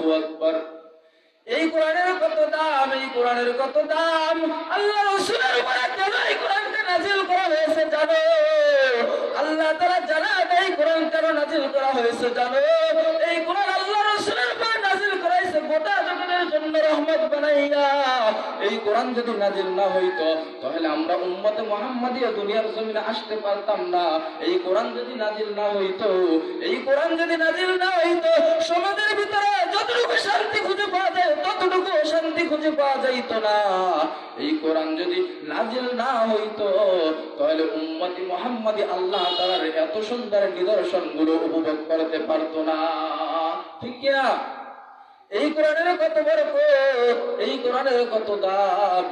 আল্লাহু আকবার। এই কোরআনের কত দাম, এই কোরআনের কত দাম। আল্লাহ রাসূলের উপরে কেন এই কোরআনকে নাযিল করা হয়েছে জানো? আল্লাহ তাআলা জানান এই কোরআন কেন নাযিল করা হয়েছে জানো? এই কোরআন আল্লাহ রাসূলের উপরে নাযিল করা হয়েছে গোটা জগতের জন্য রহমত বানাইয়া। এই কোরআন যদি নাযিল না হইতো তাহলে আমরা উম্মতে মুহাম্মাদিয়া দুনিয়ার জমিনে আসতে পারতাম না। এই কোরআন যদি নাযিল না হইতো, এই কোরআন যদি নাযিল না হইতো, সমাজের ভিতরে যতটুকু শান্তি খুঁজে পাওয়া যায় ততটুকু শান্তি খুঁজে পাওয়া যাইত না। এই কোরআন যদি নাযিল না হইতো তাহলে উম্মতি মুহাম্মাদি আল্লাহ তাআলার এত সুন্দর নিদর্শনগুলো উপভোগ করতে পারতো না। ঠিক কি না? এই কোরআনের কত বরকত, এই কোরআনের কত দাম,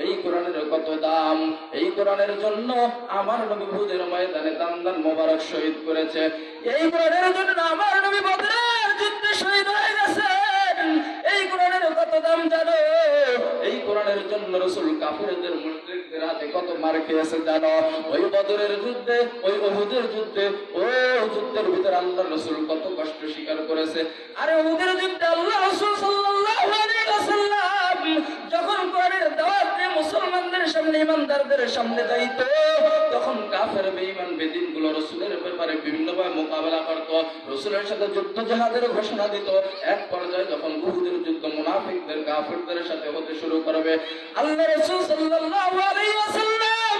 এই কোরআনের কত দাম। এই কোরআনের জন্য আমার নবী উহুদের ময়দানে দান মোবারক শহীদ করেছে। এই কোরআনের জন্য আমার নবী বদরের যুদ্ধে শহীদ হয়ে গেছেন। এই কোরআনের কত দাম জানো? এই কোরআনের জন্য রাসূল কাফিরদের মুশরিকদের হাতে কত মার খেয়েছে জানো? ওই বদরের যুদ্ধে, ওই উহুদের যুদ্ধে, ওই যুদ্ধের ভিতরে আল্লাহর রাসূল কত কষ্ট স্বীকার করেছে। আর উহুদের যুদ্ধে আল্লাহ রাসূল সাল্লাল্লাহু আলাইহি ওয়াসাল্লাম যখন কোরআনের দাওয়াত দিয়ে মুসলমানদের সামনে, ঈমানদারদের সামনে যাইত, তখন কাফের বেঈমান বেদিনগুলো রাসূলের ব্যাপারে বিভিন্নভাবে মোকাবেলা করত, রাসূলের সাথে যুদ্ধ জিহাদের ঘোষণা দিত। এক পর্যায়ে যখন উহুদের যুদ্ধ মুনাফিকদের কাফেরদের সাথে হতে শুরু করবে, আল্লাহ রাসূল সাল্লাল্লাহু আলাইহি ওয়াসাল্লাম